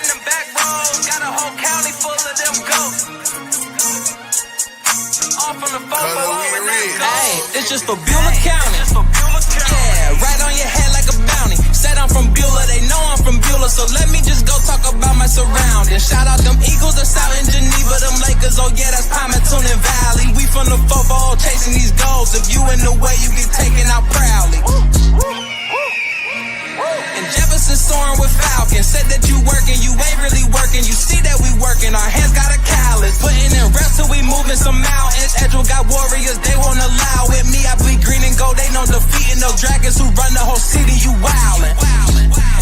them back roads, got a whole county full of them goats. All from the phone, hey, it's just for Beulah County. Yeah, right on your head like a bounty. Said I'm from Beulah, they know I'm from Beulah, so let me just go talk about my surroundings. Shout out them Eagles that's out in Geneva, them Lakers, oh yeah, that's Palmetto Valley. We from the football chasing these goals. If you in the way, you get taken out proudly. And Jefferson soaring with Falcon. Said that you working, you ain't really working. You see that we working, our hands got a callus. Putting in reps till we moving some mountains. Edgewell got warriors, they won't allow it. Me, I bleed green and gold, they know defeating those dragons who run the whole city. You wildin'.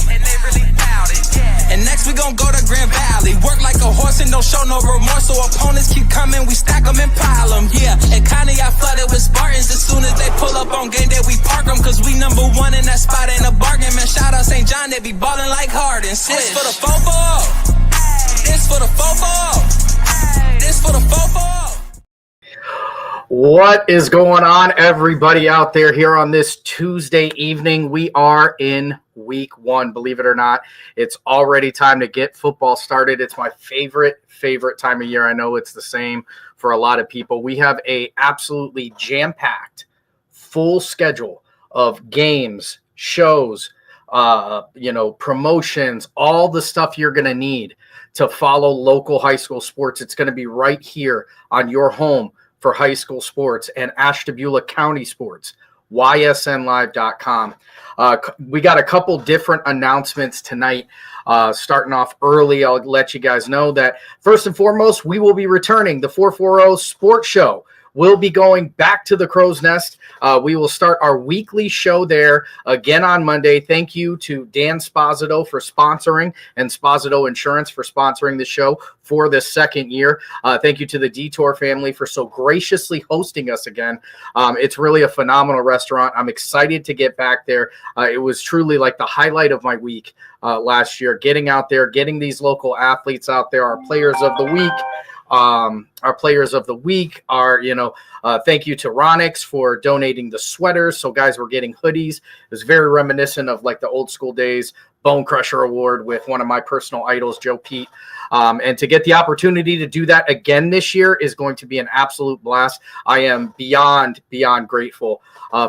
And they really bout it. And next we gon' go to Grand Valley. Work like a horse and don't show no remorse. So opponents keep coming, we stack them and pile them. Yeah, and Connie got flooded with Spartans. As soon as they pull up on game day, we park them. Cause we number one in that spot, ain't a bargain. Man, shout out St. John, they be ballin' like Harden. This for the football. This for the football. This for the football. What is going on, everybody out there here on this Tuesday evening? We are in week one, believe it or not. It's already time to get football started. It's my favorite time of year. I know it's the same for a lot of people. We have a absolutely jam-packed, full schedule of games, shows, promotions, all the stuff you're going to need to follow local high school sports. It's going to be right here on your home for high school sports and Ashtabula County sports, ysnlive.com. We got a couple different announcements tonight. Starting off early, I'll let you guys know that first and foremost, we will be returning the 440 Sports Show. We'll be going back to the Crow's Nest. We will start our weekly show there again on Monday. Thank you to Dan Sposito for sponsoring and Sposito Insurance for sponsoring the show for this second year. Thank you to the Detour family for so graciously hosting us again. It's really a phenomenal restaurant. I'm excited to get back there. It was truly like the highlight of my week last year, getting out there, getting these local athletes out there, our players of the week. Our players of the week are, thank you to Ronix for donating the sweaters. So guys were getting hoodies. It was very reminiscent of like the old school days, Bone Crusher Award with one of my personal idols, Joe Pete. And to get the opportunity to do that again this year is going to be an absolute blast. I am beyond grateful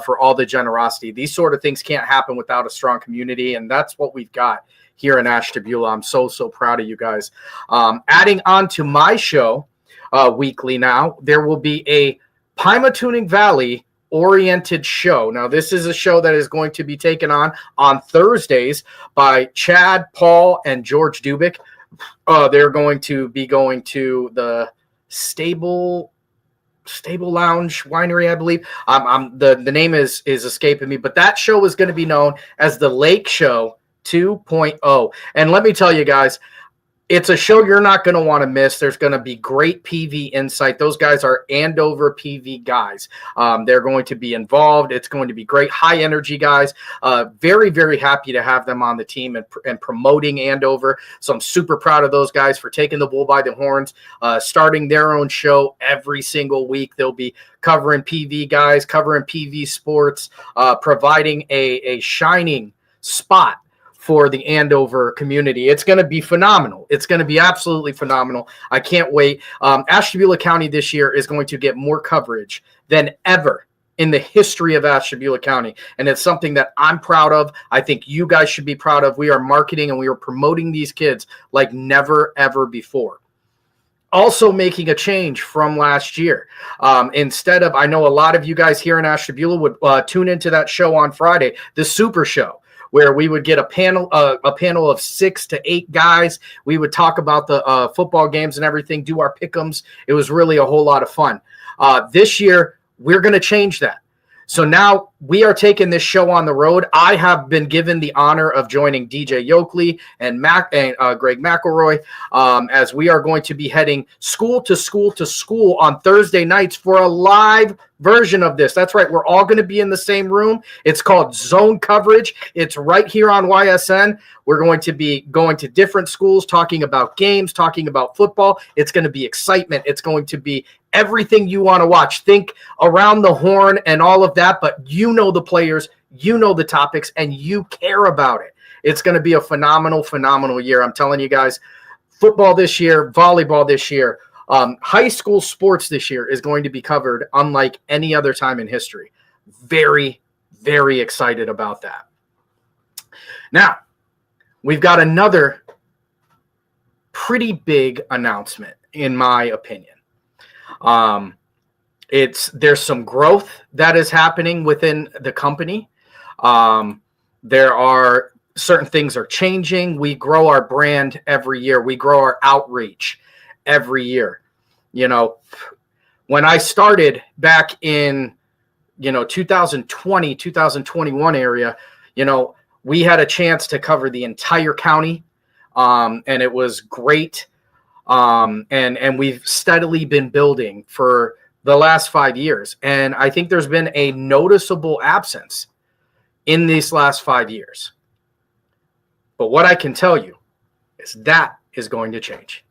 for all the generosity. These sort of things can't happen without a strong community, and that's what we've got here in Ashtabula. I'm so proud of you guys. Adding on to my show weekly now, there will be a Pymatuning Valley oriented show. Now, this is a show that is going to be taken on Thursdays by Chad, Paul, and George Dubik. They're going to be going to the Stable Lounge Winery, I believe. The name is escaping me, but that show is going to be known as the Lake Show 2.0. And let me tell you guys, it's a show you're not going to want to miss. There's going to be great PV insight. Those guys are Andover PV guys. They're going to be involved. It's going to be great, high energy guys. Very, very happy to have them on the team and promoting Andover. So I'm super proud of those guys for taking the bull by the horns, starting their own show every single week. They'll be covering PV guys, covering PV sports, providing a shining spot for the Andover community. It's going to be phenomenal. It's going to be absolutely phenomenal. I can't wait. Ashtabula County this year is going to get more coverage than ever in the history of Ashtabula County. And it's something that I'm proud of. I think you guys should be proud of. We are marketing and we are promoting these kids like never, ever before. Also making a change from last year. Instead of, I know a lot of you guys here in Ashtabula would tune into that show on Friday, the Super Show, where we would get a panel of 6 to 8 guys. We would talk about the football games and everything, do our pick'ems. It was really a whole lot of fun. This year, we're going to change that. So now we are taking this show on the road. I have been given the honor of joining DJ Yoakley and Greg McElroy as we are going to be heading school to school on Thursday nights for a live version of this. That's right. We're all going to be in the same room. It's called Zone Coverage. It's right here on YSN. We're going to be going to different schools, talking about games, talking about football. It's going to be excitement. It's going to be everything you want to watch. Think Around the Horn and all of that, but you know the players, you know the topics, and you care about it. It's going to be a phenomenal year. I'm telling you guys, football this year, volleyball this year, high school sports this year is going to be covered unlike any other time in history. Very, very excited about that. Now, we've got another pretty big announcement, in my opinion. There's some growth that is happening within the company. There are certain things are changing. We grow our brand every year. We grow our outreach every year. You know, when I started back in, 2020, 2021 area, we had a chance to cover the entire county. And it was great. And we've steadily been building for the last 5 years. And I think there's been a noticeable absence in these last 5 years. But what I can tell you is that is going to change.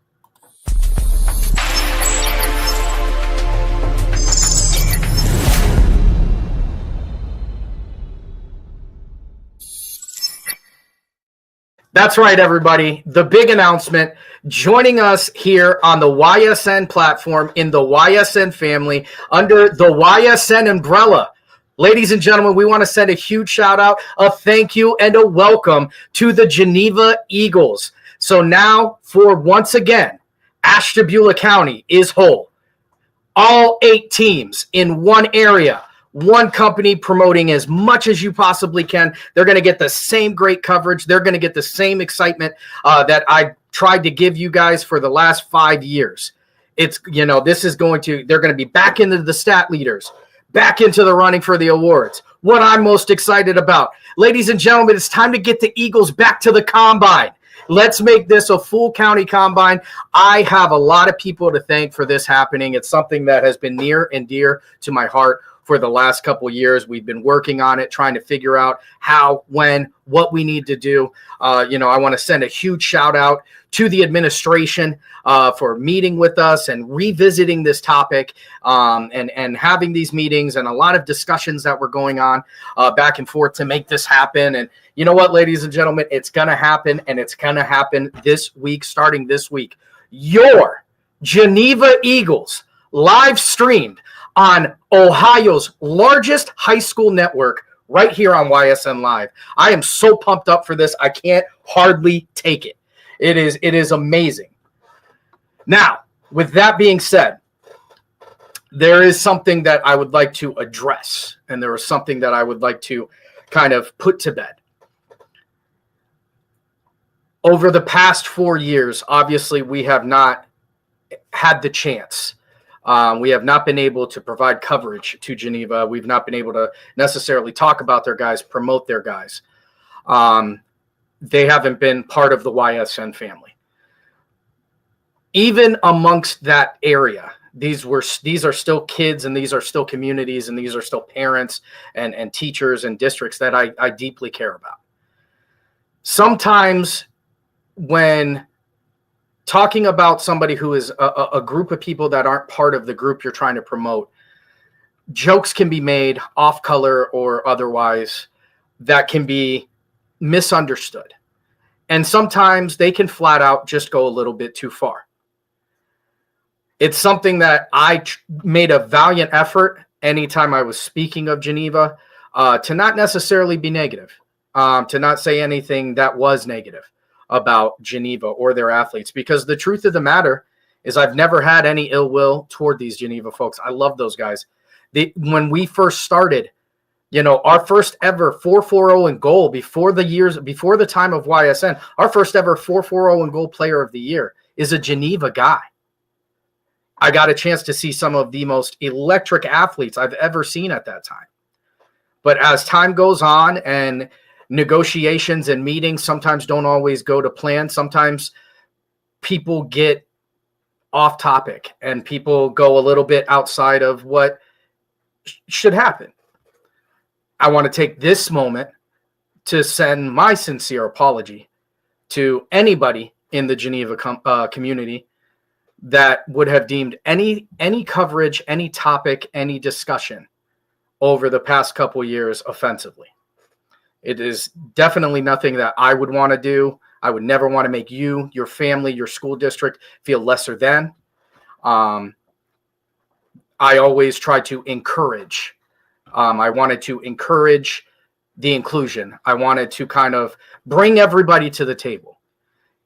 That's right, everybody. The big announcement, joining us here on the YSN platform in the YSN family under the YSN umbrella. Ladies and gentlemen, we want to send a huge shout out, a thank you, and a welcome to the Geneva Eagles. So now, for once again, Ashtabula County is whole. All 8 teams in one area. One company promoting as much as you possibly can. They're going to get the same great coverage. They're going to get the same excitement that I tried to give you guys for the last 5 years. It's, they're going to be back into the stat leaders, back into the running for the awards. What I'm most excited about, ladies and gentlemen, it's time to get the Eagles back to the combine. Let's make this a full county combine. I have a lot of people to thank for this happening. It's something that has been near and dear to my heart. For the last couple of years, we've been working on it, trying to figure out how, when, what we need to do. I want to send a huge shout out to the administration for meeting with us and revisiting this topic and having these meetings and a lot of discussions that were going on back and forth to make this happen. And you know what, ladies and gentlemen, it's going to happen, and it's going to happen this week, starting this week. Your Geneva Eagles live streamed on Ohio's largest high school network right here on YSN Live. I am so pumped up for this. I can't hardly take it. It is amazing. Now, with that being said, there is something that I would like to address, and there is something that I would like to kind of put to bed. Over the past 4 years, obviously, we have not had the chance. We have not been able to provide coverage to Geneva. We've not been able to necessarily talk about their guys, promote their guys. They haven't been part of the YSN family. Even amongst that area, these are still kids, and these are still communities, and these are still parents and teachers and districts that I deeply care about. Sometimes when talking about somebody who is a group of people that aren't part of the group you're trying to promote, jokes can be made off color or otherwise that can be misunderstood. And sometimes they can flat out just go a little bit too far. It's something that I made a valiant effort anytime I was speaking of Geneva to not necessarily be negative, to not say anything that was negative about Geneva or their athletes, because the truth of the matter is I've never had any ill will toward these Geneva folks. I love those guys. When we first started, our first ever 4.40 in goal before the time of YSN, our first ever 4.40 in goal player of the year is a Geneva guy. I got a chance to see some of the most electric athletes I've ever seen at that time. But as time goes on and negotiations and meetings sometimes don't always go to plan. Sometimes people get off topic and people go a little bit outside of what should happen. I want to take this moment to send my sincere apology to anybody in the Geneva community that would have deemed any coverage, any topic, any discussion over the past couple years offensively. It is definitely nothing that I would want to do. I would never want to make you, your family, your school district feel lesser than. I always try to encourage. I wanted to encourage the inclusion. I wanted to kind of bring everybody to the table.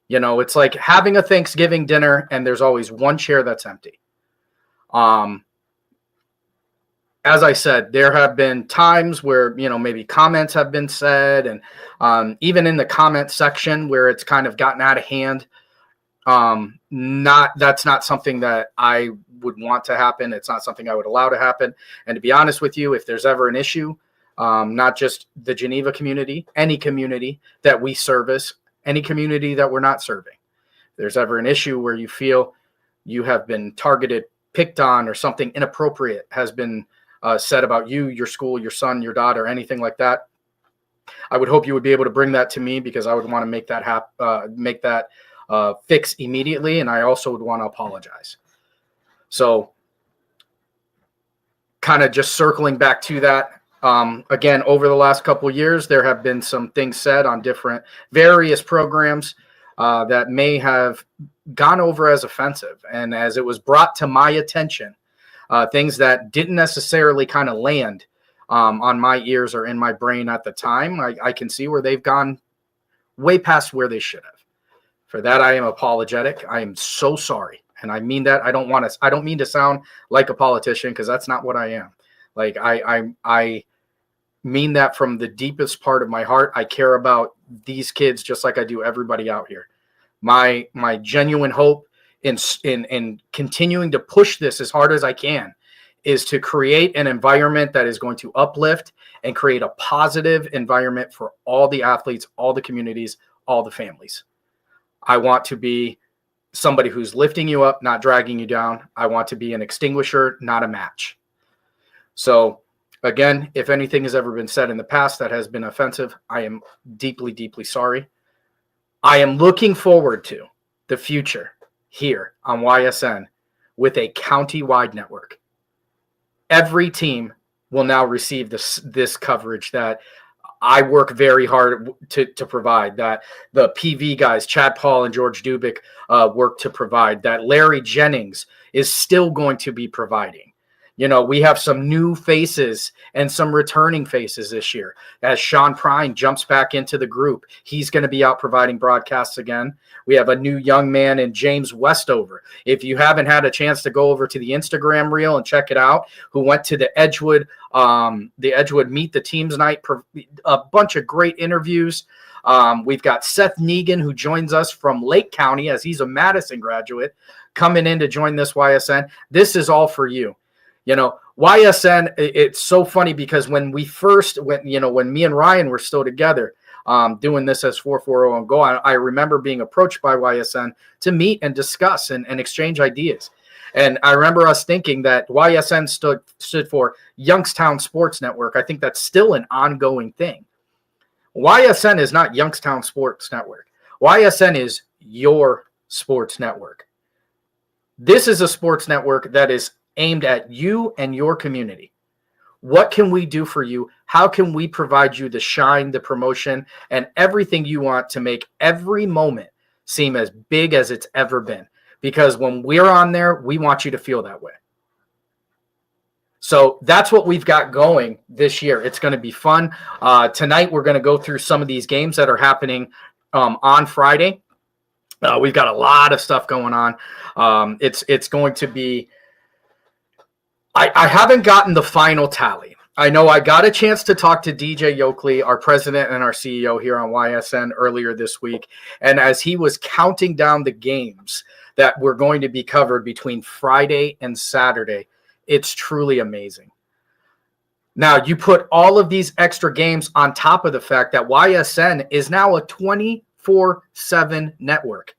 You know, it's like having a Thanksgiving dinner and there's always one chair that's empty. As I said, there have been times where, you know, maybe comments have been said, and even in the comment section where it's kind of gotten out of hand. That's not something that I would want to happen. It's not something I would allow to happen. And to be honest with you, if there's ever an issue, not just the Geneva community, any community that we service, any community that we're not serving, if there's ever an issue where you feel you have been targeted, picked on, or something inappropriate has been said about you, your school, your son, your daughter, anything like that, I would hope you would be able to bring that to me, because I would want to make that fix immediately, and I also would want to apologize. So kind of just circling back to that, again, over the last couple of years, there have been some things said on various programs that may have gone over as offensive. And as it was brought to my attention, things that didn't necessarily kind of land on my ears or in my brain at the time, I can see where they've gone way past where they should have. For that, I am apologetic. I am so sorry. And I mean that. I don't mean to sound like a politician, because that's not what I am. Like, I mean that from the deepest part of my heart. I care about these kids just like I do everybody out here. My genuine hope in continuing to push this as hard as I can is to create an environment that is going to uplift and create a positive environment for all the athletes, all the communities, all the families. I want to be somebody who's lifting you up, not dragging you down. I want to be an extinguisher, not a match. So again, if anything has ever been said in the past that has been offensive, I am deeply, deeply sorry. I am looking forward to the future here on YSN with a county-wide network. Every team will now receive this coverage that I work very hard to provide, that the PV guys, Chad Paul and George Dubik, work to provide, that Larry Jennings is still going to be providing. You know, we have some new faces and some returning faces this year. As Sean Prine jumps back into the group, he's going to be out providing broadcasts again. We have a new young man in James Westover. If you haven't had a chance to go over to the Instagram reel and check it out, who went to the Edgewood Meet the Teams night, a bunch of great interviews. We've got Seth Negan, who joins us from Lake County, as he's a Madison graduate, coming in to join this YSN. This is all for you. You know, YSN, it's so funny because when me and Ryan were still together doing this as 440 and Go, I remember being approached by YSN to meet and discuss and exchange ideas. And I remember us thinking that YSN stood for Youngstown Sports Network. I think that's still an ongoing thing. YSN is not Youngstown Sports Network. YSN is your sports network. This is a sports network that is aimed at you and your community. What can we do for you? How can we provide you the shine, the promotion, and everything you want to make every moment seem as big as it's ever been? Because when we're on there, we want you to feel that way. So that's what we've got going this year. It's going to be fun. Tonight, we're going to go through some of these games that are happening on Friday. We've got a lot of stuff going on. It's going to be... I haven't gotten the final tally. I know I got a chance to talk to DJ Yoakley, our president and our CEO here on YSN earlier this week. And as he was counting down the games that were going to be covered between Friday and Saturday, it's truly amazing. Now, you put all of these extra games on top of the fact that YSN is now a 24/7 network.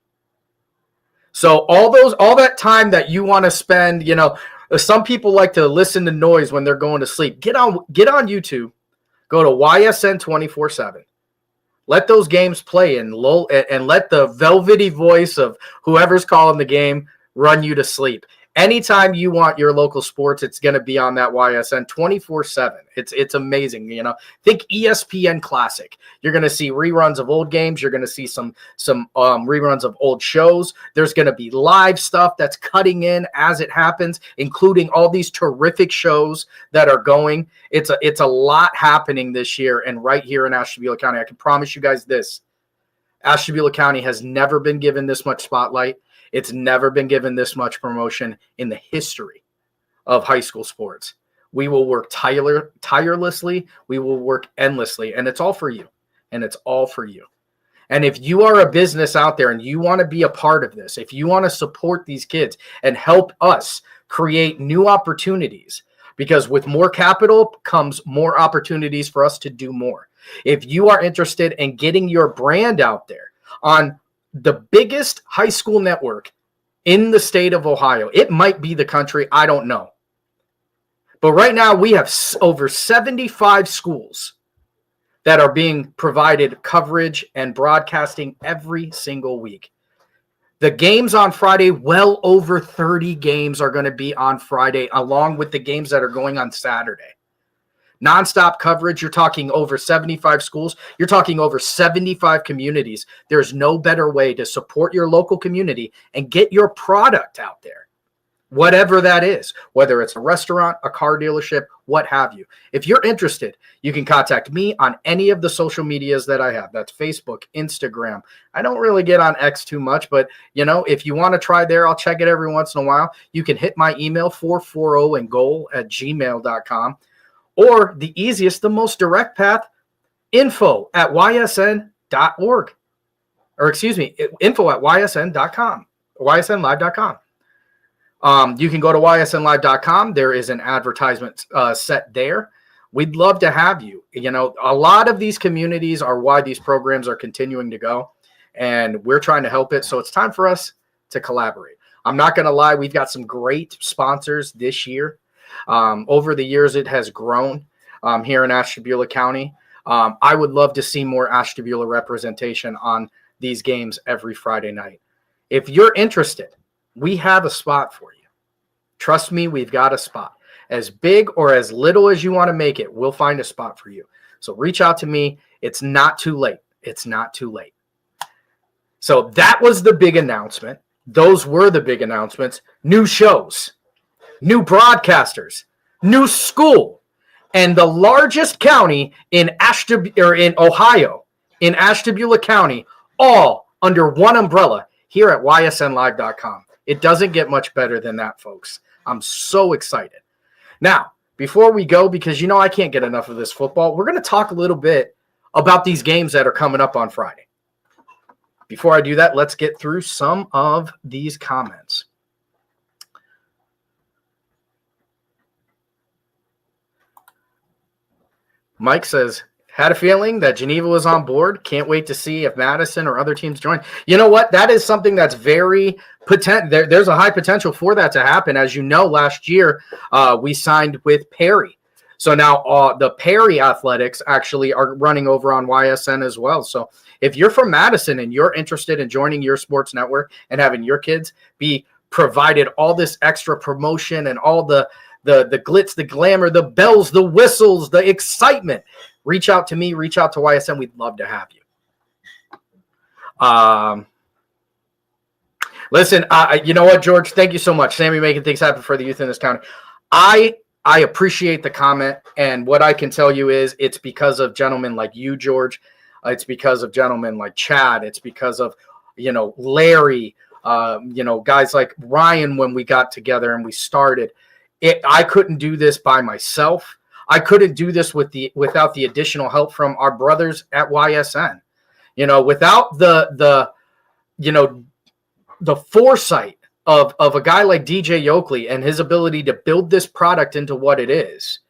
So all that time that you want to spend, you know, some people like to listen to noise when they're going to sleep. Get on YouTube, go to YSN 24/7. Let those games play and let the velvety voice of whoever's calling the game run you to sleep. Anytime you want your local sports, it's going to be on that YSN 24/7. It's amazing. Think ESPN Classic. You're going to see reruns of old games. You're going to see some reruns of old shows. There's going to be live stuff that's cutting in as it happens, including all these terrific shows that are going. It's a lot happening this year, and right here in Ashtabula County. I can promise you guys this. Ashtabula County has never been given this much spotlight. It's never been given this much promotion in the history of high school sports. We will work tirelessly. We will work endlessly, and it's all for you. And it's all for you. And if you are a business out there and you want to be a part of this, if you want to support these kids and help us create new opportunities, because with more capital comes more opportunities for us to do more. If you are interested in getting your brand out there on the biggest high school network in the state of Ohio, it might be the country, I don't know. But right now we have over 75 schools that are being provided coverage and broadcasting every single week. The games on Friday, well over 30 games are going to be on Friday, along with the games that are going on Saturday. Nonstop coverage, you're talking over 75 schools. You're talking over 75 communities. There's no better way to support your local community and get your product out there, whatever that is, whether it's a restaurant, a car dealership, what have you. If you're interested, you can contact me on any of the social medias that I have. That's Facebook, Instagram. I don't really get on X too much, but if you want to try there, I'll check it every once in a while. You can hit my email, 440andgoal@gmail.com. Or the easiest, the most direct path, info@ysn.org. Or info@ysn.com, ysnlive.com. You can go to ysnlive.com. There is an advertisement set there. We'd love to have you. A lot of these communities are why these programs are continuing to go, and we're trying to help it. So it's time for us to collaborate. I'm not going to lie. We've got some great sponsors this year. Over the years, it has grown here in Ashtabula County. I would love to see more Ashtabula representation on these games every Friday night. If you're interested, we have a spot for you. Trust me, we've got a spot. As big or as little as you want to make it, we'll find a spot for you. So reach out to me. It's not too late. It's not too late. So that was the big announcement. Those were the big announcements. New shows. New broadcasters, new school, and the largest county in Ohio, in Ashtabula County, all under one umbrella here at ysnlive.com. It doesn't get much better than that, folks. I'm so excited. Now, before we go, because I can't get enough of this football, we're going to talk a little bit about these games that are coming up on Friday. Before I do that, let's get through some of these comments. Mike says, had a feeling that Geneva was on board. Can't wait to see if Madison or other teams join. You know what? That is something that's very potent. There's a high potential for that to happen. As you know, last year we signed with Perry. So now the Perry Athletics actually are running over on YSN as well. So if you're from Madison and you're interested in joining your sports network and having your kids be provided all this extra promotion and all the glitz, the glamour, the bells, the whistles, the excitement, reach out to me, reach out to YSN. We'd love to have you. Listen, you know what, George? Thank you so much. Sammy making things happen for the youth in this county. I appreciate the comment, and what I can tell you is it's because of gentlemen like you, George. It's because of gentlemen like Chad. It's because of, Larry, guys like Ryan when we got together and we started. I couldn't do this by myself. I couldn't do this without the additional help from our brothers at YSN. Without the foresight of a guy like DJ Yoakley and his ability to build this product into what it is,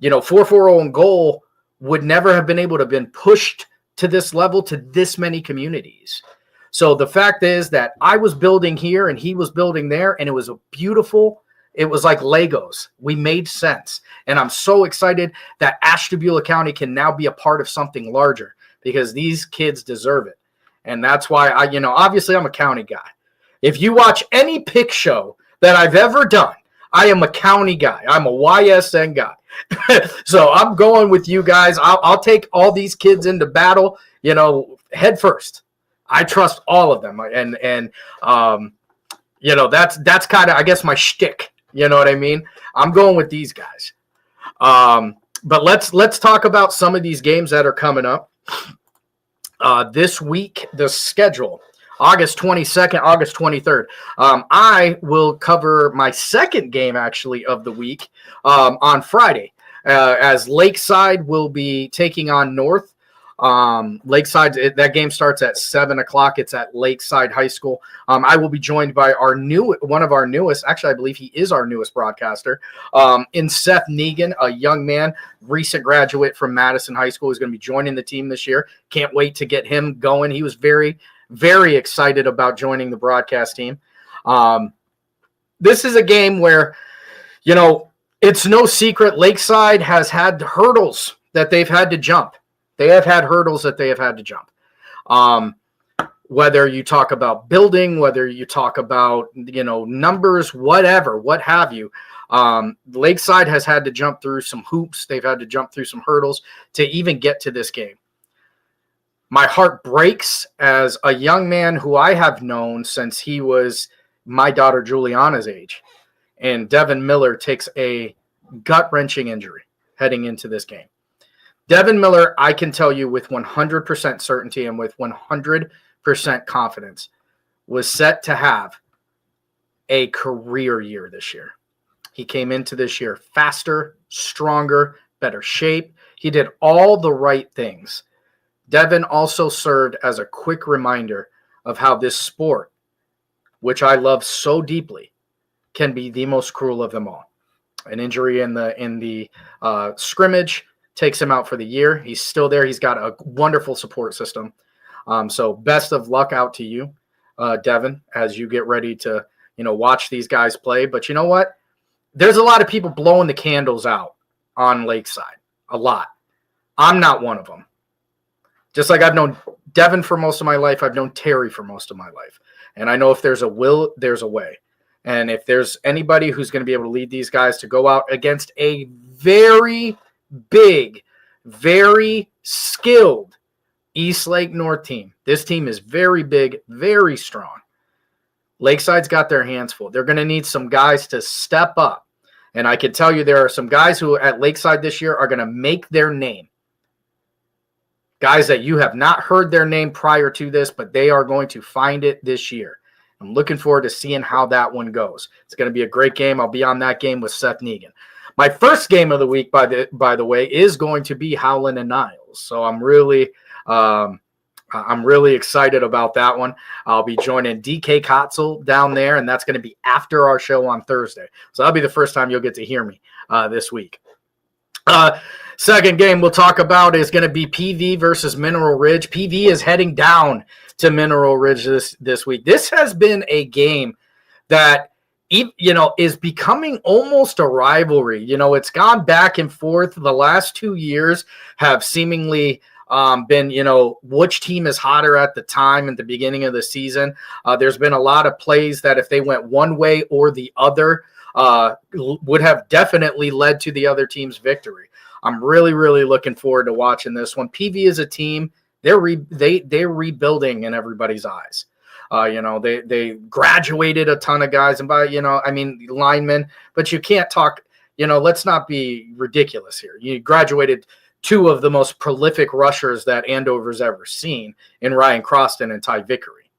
440 and Goal would never have been able to have been pushed to this level, to this many communities. So the fact is that I was building here and he was building there, and it was it was like Legos. We made sense. And I'm so excited that Ashtabula County can now be a part of something larger, because these kids deserve it. And that's why obviously I'm a county guy. If you watch any pick show that I've ever done. I am a county guy. I'm a YSN guy. So I'm going with you guys. I'll take all these kids into battle, head first. I trust all of them. And that's kind of, I guess, my shtick. You know what I mean? I'm going with these guys. But let's talk about some of these games that are coming up. This week, the schedule. August 22nd, August 23rd. I will cover my second game, actually, of the week on Friday, as Lakeside will be taking on North. Lakeside, that game starts at 7 o'clock. It's at Lakeside High School. I will be joined by one of our newest, actually, I believe he is our newest broadcaster, in Seth Negan, a young man, recent graduate from Madison High School, who's going to be joining the team this year. Can't wait to get him going. He was very, very excited about joining the broadcast team. This is a game where, it's no secret Lakeside has had hurdles that they've had to jump. They have had hurdles that they have had to jump. Whether you talk about building, whether you talk about, numbers, whatever, what have you. Lakeside has had to jump through some hoops. They've had to jump through some hurdles to even get to this game. My heart breaks as a young man who I have known since he was my daughter Juliana's age. And Devin Miller takes a gut-wrenching injury heading into this game. Devin Miller, I can tell you with 100% certainty and with 100% confidence, was set to have a career year this year. He came into this year faster, stronger, better shape. He did all the right things. Devin also served as a quick reminder of how this sport, which I love so deeply, can be the most cruel of them all. An injury in the scrimmage takes him out for the year. He's still there. He's got a wonderful support system. So best of luck out to you, Devin, as you get ready to, watch these guys play. But you know what? There's a lot of people blowing the candles out on Lakeside. A lot. I'm not one of them. Just like I've known Devin for most of my life, I've known Terry for most of my life. And I know if there's a will, there's a way. And if there's anybody who's going to be able to lead these guys to go out against a very big, very skilled East Lake North team. This team is very big, very strong. Lakeside's got their hands full. They're going to need some guys to step up. And I can tell you there are some guys who at Lakeside this year are going to make their name. Guys that you have not heard their name prior to this, but they are going to find it this year. I'm looking forward to seeing how that one goes. It's going to be a great game. I'll be on that game with Seth Negan. My first game of the week, by the way, is going to be Howland and Niles. So I'm really excited about that one. I'll be joining DK Kotzel down there, and that's going to be after our show on Thursday. So that'll be the first time you'll get to hear me this week. Second game we'll talk about is going to be PV versus Mineral Ridge. PV is heading down to Mineral Ridge this week. This has been a game that, is becoming almost a rivalry. It's gone back and forth. The last 2 years have seemingly been, which team is hotter at the time at the beginning of the season. There's been a lot of plays that if they went one way or the other would have definitely led to the other team's victory. I'm really, really looking forward to watching this one. PV is a team, they're rebuilding in everybody's eyes. They graduated a ton of guys, and linemen, but you can't talk, let's not be ridiculous here. You graduated two of the most prolific rushers that Andover's ever seen in Ryan Croston and Ty Vickery.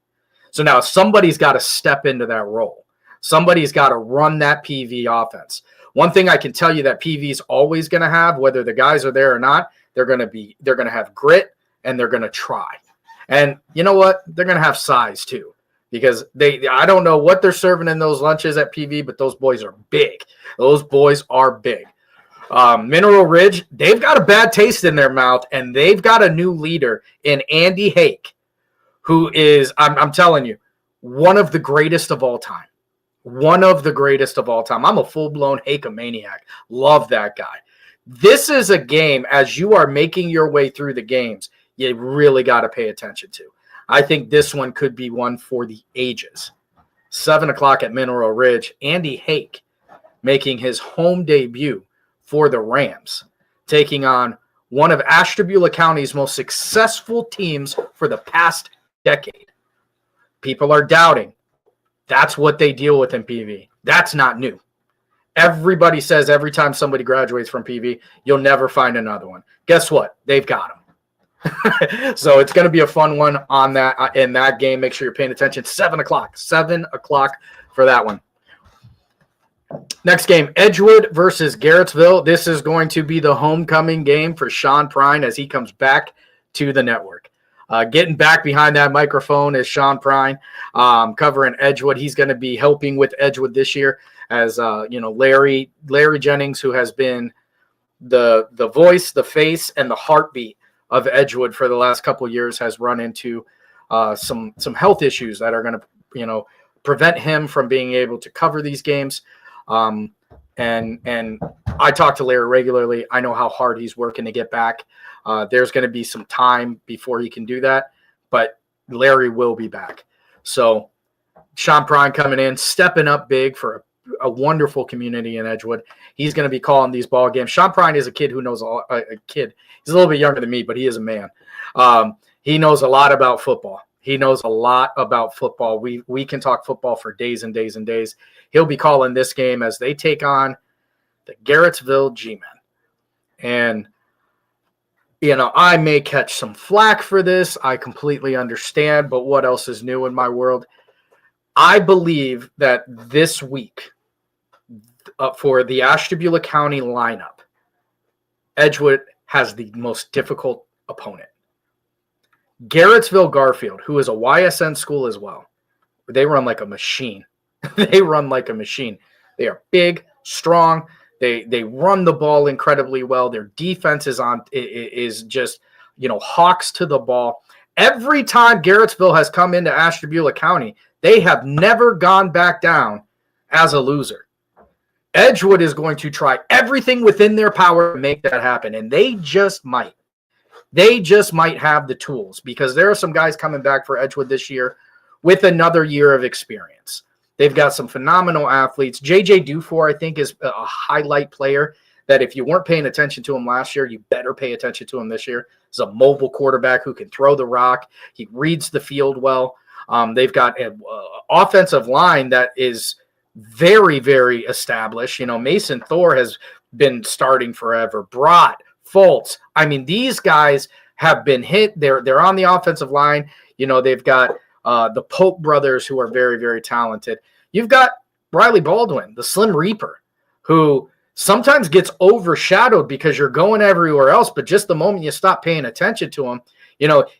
So now somebody's got to step into that role. Somebody's got to run that PV offense. One thing I can tell you that PV's always going to have, whether the guys are there or not, they're going to have grit and they're going to try. And you know what? They're going to have size too, because I don't know what they're serving in those lunches at PV, but those boys are big. Those boys are big. Mineral Ridge, they've got a bad taste in their mouth, and they've got a new leader in Andy Hake, who is, I'm telling you, one of the greatest of all time. One of the greatest of all time. I'm a full-blown Hake-a-maniac. Love that guy. This is a game, as you are making your way through the games, you really got to pay attention to. I think this one could be one for the ages. 7 o'clock at Mineral Ridge. Andy Hake making his home debut for the Rams, taking on one of Ashtabula County's most successful teams for the past decade. People are doubting. That's what they deal with in PV. That's not new. Everybody says every time somebody graduates from PV, you'll never find another one. Guess what? They've got them. So it's going to be a fun one on that in that game. Make sure you're paying attention. 7 o'clock for that one. Next game, Edgewood versus Garrettsville. This is going to be the homecoming game for Sean Prine as he comes back to the network. Getting back behind that microphone is Sean Prine, covering Edgewood. He's going to be helping with Edgewood this year as Larry Jennings, who has been the voice, the face, and the heartbeat of Edgewood for the last couple of years, has run into some health issues that are going to prevent him from being able to cover these games. And I talk to Larry regularly. I know how hard he's working to get back. There's going to be some time before he can do that, but Larry will be back. So Sean Prine coming in, stepping up big for a wonderful community in Edgewood. He's going to be calling these ball games. Sean Prine is a kid who knows a kid. He's a little bit younger than me, but he is a man. He knows a lot about football. He knows a lot about football. We can talk football for days and days and days. He'll be calling this game as they take on the Garrettsville G-Men. And, I may catch some flack for this. I completely understand, but what else is new in my world? I believe that this week for the Ashtabula County lineup, Edgewood has the most difficult opponent. Garrettsville Garfield, who is a YSN school as well, they run like a machine. They run like a machine. They are big, strong. They run the ball incredibly well. Their defense is just, hawks to the ball. Every time Garrettsville has come into Ashtabula County, they have never gone back down as a loser. Edgewood is going to try everything within their power to make that happen, and they just might. They just might have the tools because there are some guys coming back for Edgewood this year with another year of experience. They've got some phenomenal athletes. J.J. Dufour, I think, is a highlight player that if you weren't paying attention to him last year, you better pay attention to him this year. He's a mobile quarterback who can throw the rock. He reads the field well. They've got an offensive line that is very, very established. Mason Thor has been starting forever. Brott, Fultz. I mean, these guys have been hit. They're on the offensive line. They've got the Pope brothers who are very, very talented. You've got Riley Baldwin, the Slim Reaper, who sometimes gets overshadowed because you're going everywhere else, but just the moment you stop paying attention to him,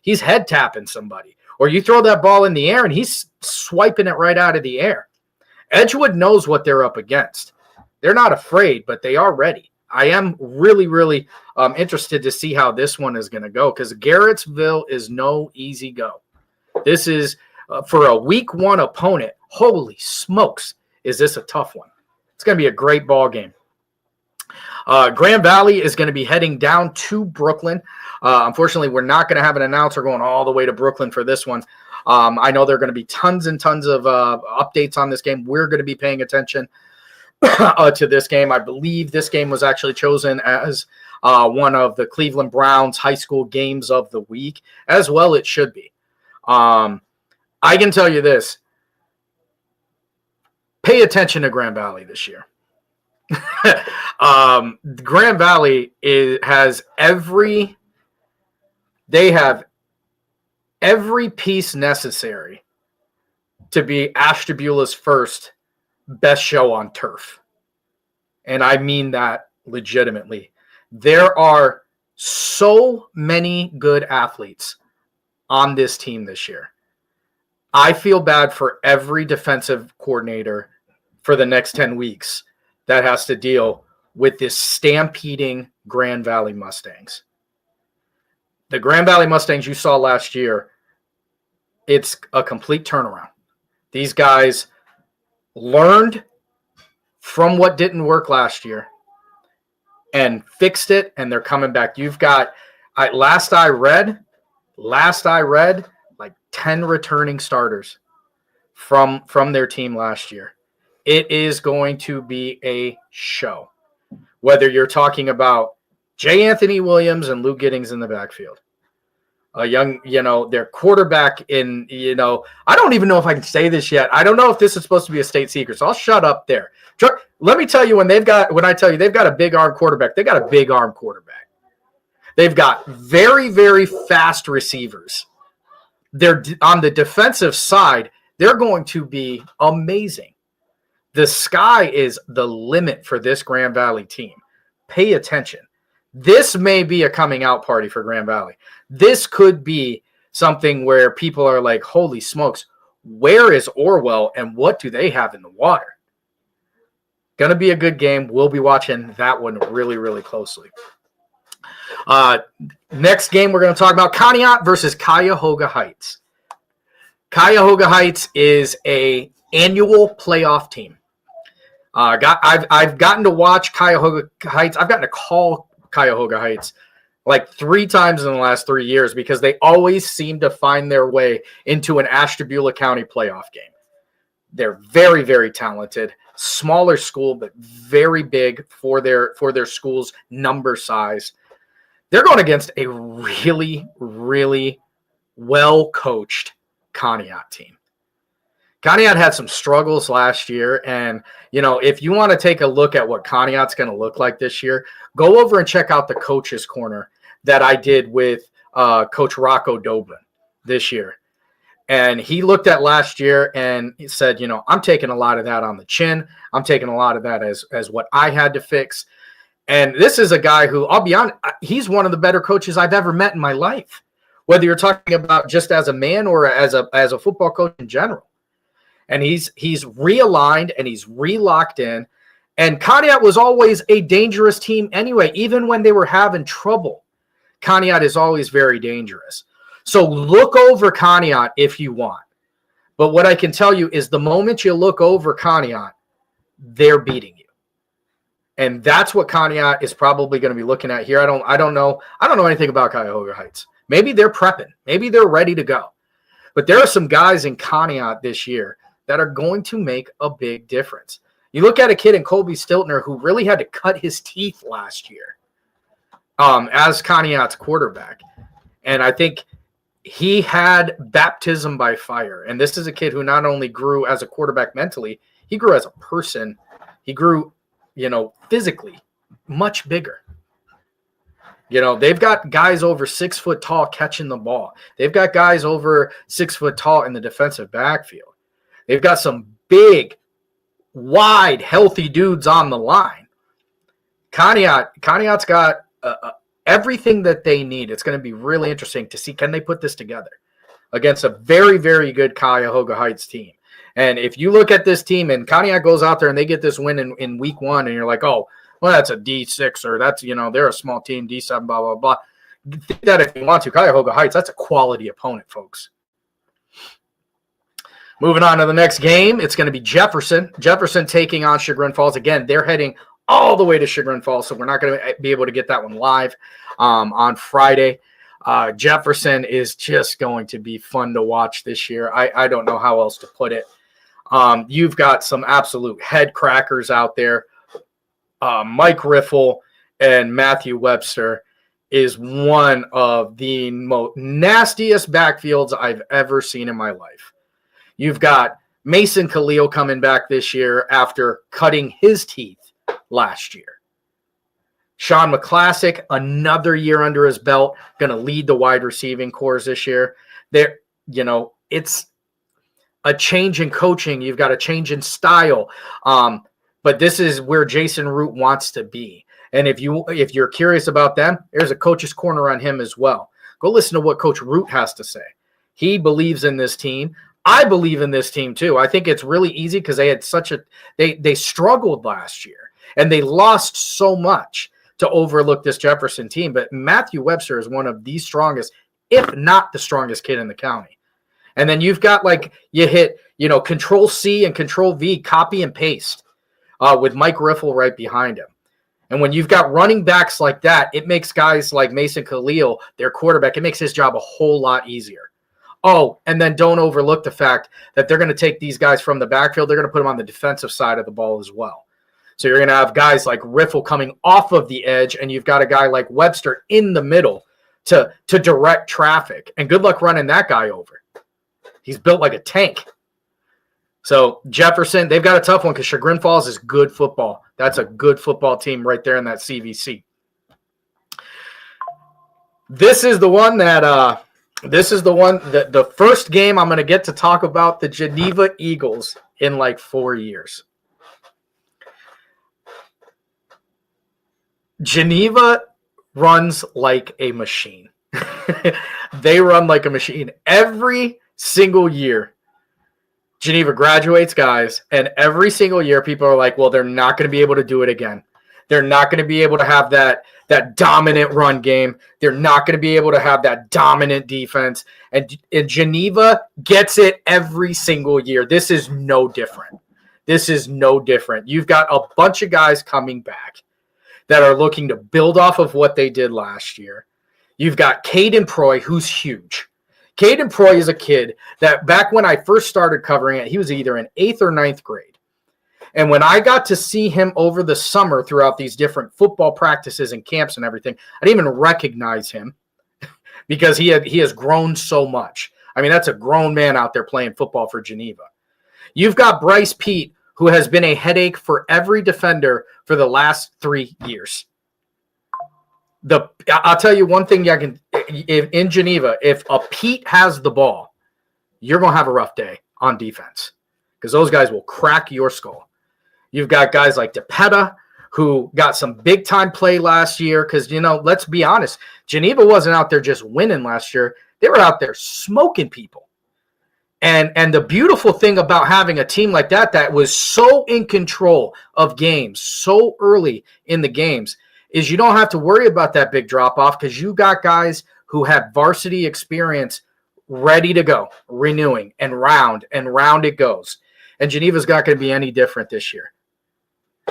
he's head tapping somebody. Or you throw that ball in the air and he's swiping it right out of the air. Edgewood knows what they're up against. They're not afraid, but they are ready. I am really, really interested to see how this one is going to go because Garrettsville is no easy go. This is for a week one opponent. Holy smokes, is this a tough one? It's going to be a great ball game. Grand Valley is going to be heading down to Brooklyn. Unfortunately, we're not going to have an announcer going all the way to Brooklyn for this one. I know there are going to be tons and tons of updates on this game. We're going to be paying attention to this game. I believe this game was actually chosen as one of the Cleveland Browns high school games of the week, as well it should be. I can tell you this. Pay attention to Grand Valley this year. Grand Valley has every piece necessary to be Ashtabula's first best show on turf. And I mean that legitimately. There are so many good athletes on this team this year. I feel bad for every defensive coordinator for the next 10 weeks that has to deal with this stampeding Grand Valley Mustangs. The Grand Valley Mustangs you saw last year, it's a complete turnaround. These guys learned from what didn't work last year and fixed it, and they're coming back. You've got, last I read, like 10 returning starters from their team last year. It is going to be a show. Whether you're talking about J. Anthony Williams and Luke Giddings in the backfield, a young, their quarterback in, I don't even know if I can say this yet. I don't know if this is supposed to be a state secret, so I'll shut up there. Let me tell you, when I tell you they've got a big arm quarterback, they got a big arm quarterback. They've got very, very fast receivers. They're on the defensive side. They're going to be amazing. The sky is the limit for this Grand Valley team. Pay attention. This may be a coming out party for Grand Valley. This could be something where people are like, holy smokes, where is Orwell and what do they have in the water? Going to be a good game. We'll be watching that one really, really closely. Next game we're going to talk about, Conneaut versus Cuyahoga Heights. Cuyahoga Heights is a annual playoff team. I've gotten to watch Cuyahoga Heights. I've gotten to call Cuyahoga Heights like 3 times in the last 3 years because they always seem to find their way into an Ashtabula County playoff game. They're very, very talented. Smaller school, but very big for their school's number size. They're going against a really, really well-coached Conneaut team. Conneaut had some struggles last year, and, if you want to take a look at what Conneaut's going to look like this year, go over and check out the Coach's Corner that I did with Coach Rocco Doblin this year. And he looked at last year and he said, I'm taking a lot of that on the chin. I'm taking a lot of that as what I had to fix. And this is a guy who, I'll be honest, he's one of the better coaches I've ever met in my life, whether you're talking about just as a man or as a football coach in general. And he's realigned and he's relocked in. And Conneaut was always a dangerous team anyway. Even when they were having trouble, Conneaut is always very dangerous. So look over Conneaut if you want. But what I can tell you is the moment you look over Conneaut, they're beating you. And that's what Conneaut is probably going to be looking at here. I don't know anything about Cuyahoga Heights. Maybe they're prepping. Maybe they're ready to go. But there are some guys in Conneaut this year that are going to make a big difference. You look at a kid in Colby Stiltner who really had to cut his teeth last year as Conneaut's quarterback. And I think he had baptism by fire. And this is a kid who not only grew as a quarterback mentally, he grew as a person. He grew, physically much bigger. They've got guys over 6 foot tall catching the ball. They've got guys over 6 foot tall in the defensive backfield. They've got some big, wide, healthy dudes on the line. Conneaut's got everything that they need. It's going to be really interesting to see, can they put this together against a very, very good Cuyahoga Heights team. And if you look at this team and Conneaut goes out there and they get this win in week 1 and you're like, oh, well, that's a D6 or that's, they're a small team, D7, blah, blah, blah. Think that if you want to. Cuyahoga Heights, that's a quality opponent, folks. Moving on to the next game, it's going to be Jefferson. Jefferson taking on Chagrin Falls. Again, they're heading all the way to Chagrin Falls, so we're not going to be able to get that one live on Friday. Jefferson is just going to be fun to watch this year. I don't know how else to put it. You've got some absolute head crackers out there. Mike Riffle and Matthew Webster is one of the most nastiest backfields I've ever seen in my life. You've got Mason Khalil coming back this year after cutting his teeth last year. Sean McClassic, another year under his belt, going to lead the wide receiving corps this year. It's a change in coaching. You've got a change in style. But this is where Jason Root wants to be. And if you're curious about them, there's a Coach's Corner on him as well. Go listen to what Coach Root has to say. He believes in this team. I believe in this team too. I think it's really easy because they had they struggled last year and they lost so much to overlook this Jefferson team. But Matthew Webster is one of the strongest, if not the strongest kid in the county. And then you've got you hit, Control C and Control V, copy and paste with Mike Riffle right behind him. And when you've got running backs like that, it makes guys like Mason Khalil, their quarterback, it makes his job a whole lot easier. Oh, and then don't overlook the fact that they're going to take these guys from the backfield. They're going to put them on the defensive side of the ball as well. So you're going to have guys like Riffle coming off of the edge, and you've got a guy like Webster in the middle to direct traffic. And good luck running that guy over. He's built like a tank. So Jefferson, they've got a tough one because Chagrin Falls is good football. That's a good football team right there in that CVC. This is the one that the first game I'm going to get to talk about the Geneva Eagles in like 4 years. Geneva runs like a machine. They run like a machine. Every single year, Geneva graduates guys, and every single year people are like, well, they're not going to be able to do it again. They're not going to be able to have that dominant run game. They're not going to be able to have that dominant defense. And Geneva gets it every single year. This is no different. You've got a bunch of guys coming back that are looking to build off of what they did last year. You've got Caden Proy, who's huge. Caden Proy is a kid that back when I first started covering it, he was either in 8th or 9th grade. And when I got to see him over the summer throughout these different football practices and camps and everything, I didn't even recognize him because he has grown so much. I mean, that's a grown man out there playing football for Geneva. You've got Bryce Pete, who has been a headache for every defender for the last 3 years. I'll tell you one thing in Geneva, if a Pete has the ball, you're going to have a rough day on defense because those guys will crack your skull. You've got guys like DePetta who got some big-time play last year because, let's be honest, Geneva wasn't out there just winning last year. They were out there smoking people. And the beautiful thing about having a team like that was so in control of games so early in the games is you don't have to worry about that big drop-off because you got guys who have varsity experience ready to go, renewing, and round it goes. And Geneva's not going to be any different this year.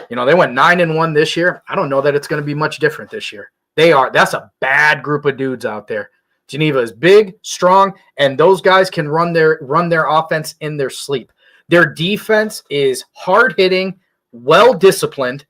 They went 9-1 this year. I don't know that it's going to be much different this year. That's a bad group of dudes out there. Geneva is big, strong, and those guys can run their offense in their sleep. Their defense is hard-hitting, well-disciplined,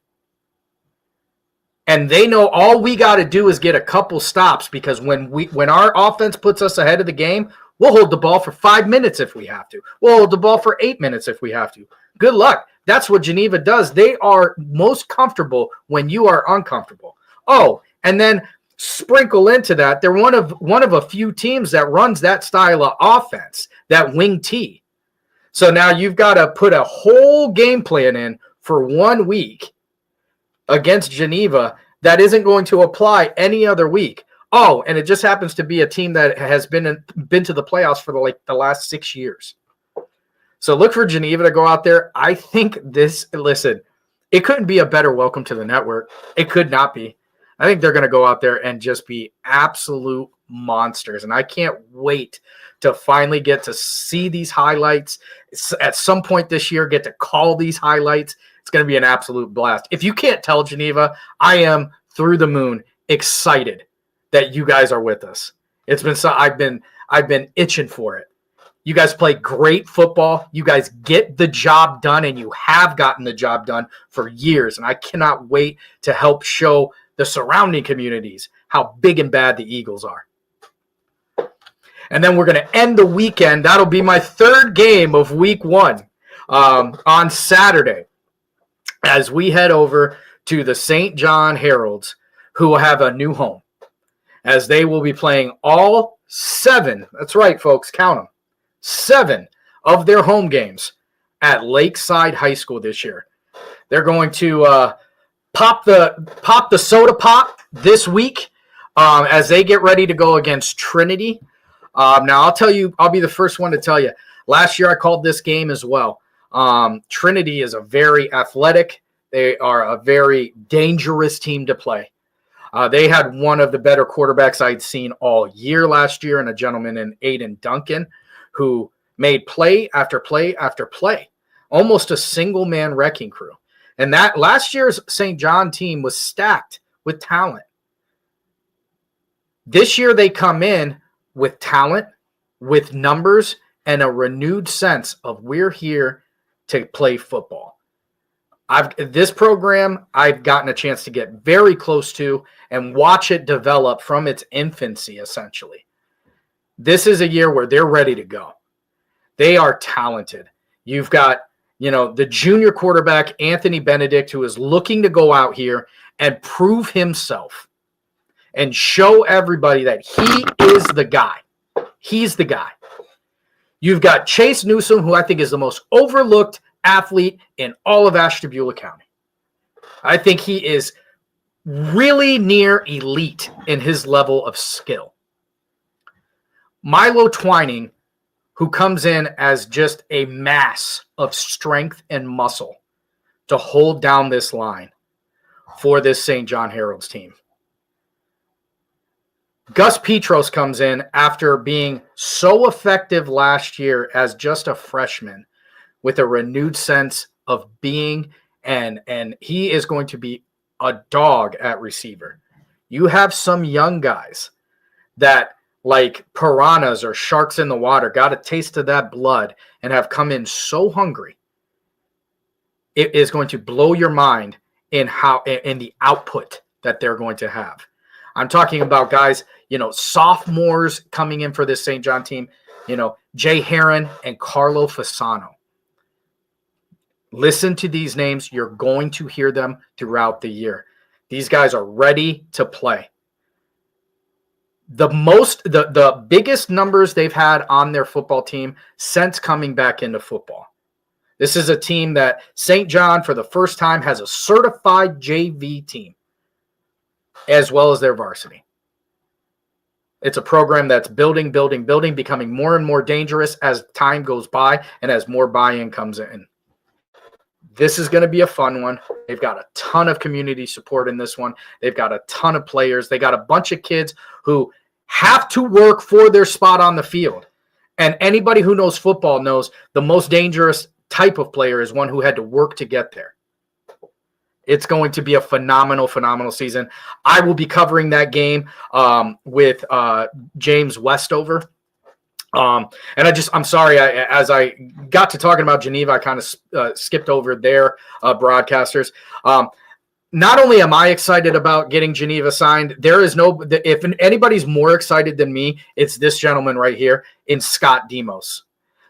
and they know all we got to do is get a couple stops because when our offense puts us ahead of the game, we'll hold the ball for 5 minutes if we have to. We'll hold the ball for 8 minutes if we have to. Good luck. That's what Geneva does. They are most comfortable when you are uncomfortable. Oh, and then sprinkle into that, they're one of a few teams that runs that style of offense, that wing T. So now you've got to put a whole game plan in for 1 week against Geneva that isn't going to apply any other week. Oh, and it just happens to be a team that has been to the playoffs for the last 6 years. So look for Geneva to go out there. I think it couldn't be a better welcome to the network. It could not be. I think they're going to go out there and just be absolute monsters. And I can't wait to finally get to see these highlights. At some point this year, get to call these highlights. It's going to be an absolute blast. If you can't tell, Geneva, I am through the moon excited that you guys are with us. It's been so I've been itching for it. You guys play great football. You guys get the job done, and you have gotten the job done for years. And I cannot wait to help show the surrounding communities how big and bad the Eagles are. And then we're going to end the weekend. That'll be my 3rd game of week 1 on Saturday as we head over to the St. John Heralds, who will have a new home, as they will be playing all 7, that's right, folks, count them, 7 of their home games at Lakeside High School this year. They're going to pop the soda pop this week as they get ready to go against Trinity. Now, I'll be the first one to tell you, last year I called this game as well. Trinity is a very athletic, they are a very dangerous team to play. They had one of the better quarterbacks I'd seen all year last year, and a gentleman in Aiden Duncan who made play after play after play, almost a single-man wrecking crew. And that last year's St. John team was stacked with talent. This year they come in with talent, with numbers and a renewed sense of we're here to play football. This program I've gotten a chance to get very close to and watch it develop from its infancy, essentially. This is a year where they're ready to go. They are talented. You've got, the junior quarterback, Anthony Benedict, who is looking to go out here and prove himself and show everybody that he is the guy. He's the guy. You've got Chase Newsome, who I think is the most overlooked athlete in all of Ashtabula County. I think he is really near elite in his level of skill. Milo Twining, who comes in as just a mass of strength and muscle to hold down this line for this St. John Herald's team. Gus Petros comes in after being so effective last year as just a freshman with a renewed sense of being, and he is going to be a dog at receiver. You have some young guys that, like piranhas or sharks in the water, got a taste of that blood and have come in so hungry. It is going to blow your mind in the output that they're going to have. I'm talking about guys, sophomores coming in for this St. John team, Jay Heron and Carlo Fasano. Listen to these names. You're going to hear them throughout the year. These guys are ready to play. The biggest numbers they've had on their football team since coming back into football. This is a team that St. John, for the first time, has a certified JV team as well as their varsity. It's a program that's building, becoming more and more dangerous as time goes by and as more buy-in comes in. This is going to be a fun one. They've got a ton of community support in this one. They've got a ton of players. They got a bunch of kids who have to work for their spot on the field. And anybody who knows football knows the most dangerous type of player is one who had to work to get there. It's going to be a phenomenal season. I will be covering that game with James Westover. And I'm sorry, as I got to talking about Geneva, I kind of skipped over their broadcasters. Not only am I excited about getting Geneva signed, if anybody's more excited than me, it's this gentleman right here in Scott Demos.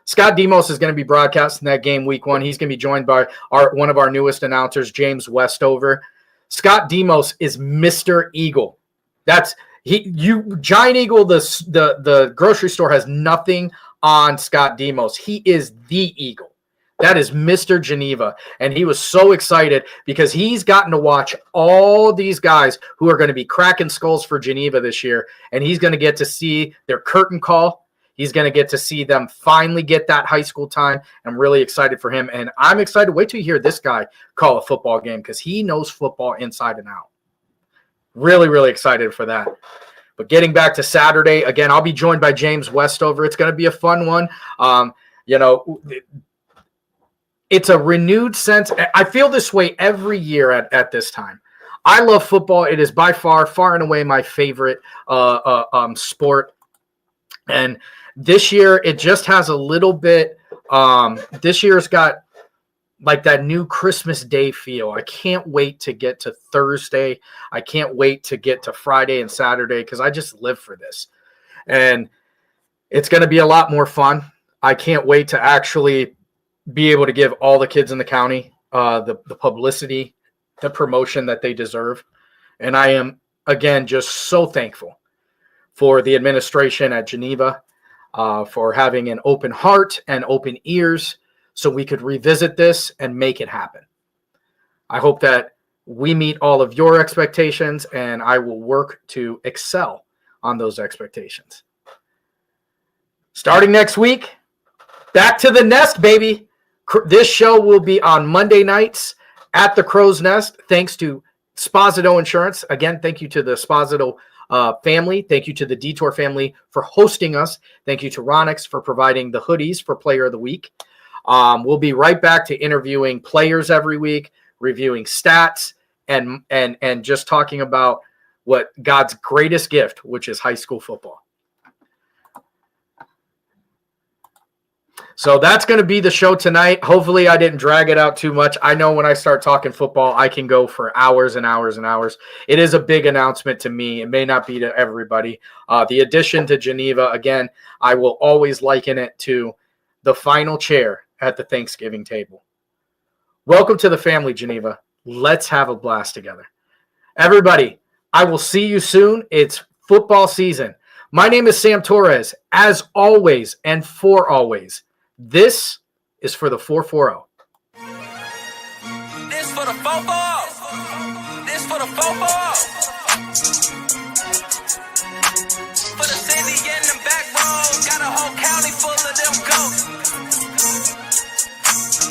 Scott Demos is going to be broadcasting that game week 1. He's going to be joined by one of our newest announcers, James Westover. Scott Demos is Mr. Eagle. Giant Eagle, the grocery store has nothing on Scott Demos. He is the Eagle. That is Mr. Geneva. And he was so excited because he's gotten to watch all these guys who are going to be cracking skulls for Geneva this year. And he's going to get to see their curtain call. He's going to get to see them finally get that high school time. I'm really excited for him. And I'm excited. Wait till you hear this guy call a football game because he knows football inside and out. Really excited for that. But getting back to Saturday, again, I'll be joined by James Westover. It's going to be a fun one. It's a renewed sense. I feel this way every year at this time. I love football. It is by far and away my favorite sport. And this year, it just has a little bit. This year's got like that new Christmas Day feel. I can't wait to get to Thursday. I can't wait to get to Friday and Saturday because I just live for this. And it's going to be a lot more fun. I can't wait to actually be able to give all the kids in the county the publicity, the promotion that they deserve. And I am, again, just so thankful for the administration at Geneva for having an open heart and open ears so we could revisit this and make it happen. I hope that we meet all of your expectations, and I will work to excel on those expectations. Starting next week, back to the nest, baby. This show will be on Monday nights at the Crow's Nest, thanks to Sposito Insurance. Again, thank you to the Sposito family. Thank you to the Detour family for hosting us. Thank you to Ronix for providing the hoodies for Player of the Week. We'll be right back to interviewing players every week, reviewing stats, and just talking about what God's greatest gift, which is high school football. So that's going to be the show tonight. Hopefully I didn't drag it out too much. I know when I start talking football, I can go for hours and hours and hours. It is a big announcement to me. It may not be to everybody. The addition to Geneva, again, I will always liken it to the final chair at the Thanksgiving table. Welcome to the family, Geneva. Let's have a blast together. Everybody, I will see you soon. It's football season. My name is Sam Torres. As always and for always, this is for the 440. This for the 440. This for the 440. For the city and the back road, got a whole county full of them ghosts.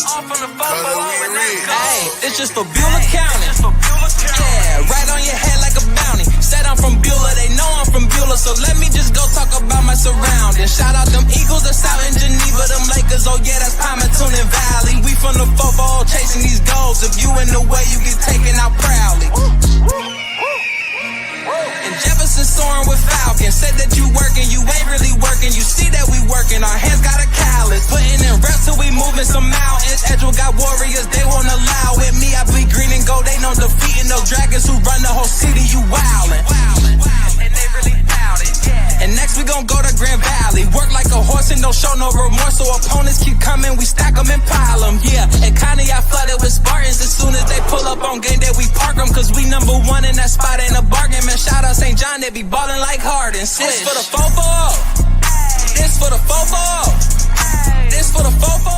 All from the 440 and that go. Hey, it's just for Beulah County. Yeah, right on your head like a bounty. Said I'm from Beulah, they know I'm from Beulah, so let me just go talk about my surroundings. Shout out them Eagles that's out in Geneva, them Lakers, oh yeah, that's Palmerton and Valley. We from the 440 chasing these goals. If you in the way, you get taken out proudly. And Jefferson soaring with Falcons. Said that you working, you ain't really working. You see that we working, our hands got a callus. Putting in reps till we moving some mountains. Edgewood got warriors, they won't allow it. Me, I bleed green and gold, they know defeating those dragons who run the whole city, you wildin'. And they really doubt it. And next we gon' go to Grand Valley. Work like a horse and don't show no remorse. So opponents keep coming, we stack them and pile them. Yeah, and Connie I flooded with Spartans. As soon as they pull up on game day, we park them. Cause we number one in that spot, ain't a bargain. Man, shout out St. John, they be ballin' like Harden. This for the 440. This for the 440. This for the 440.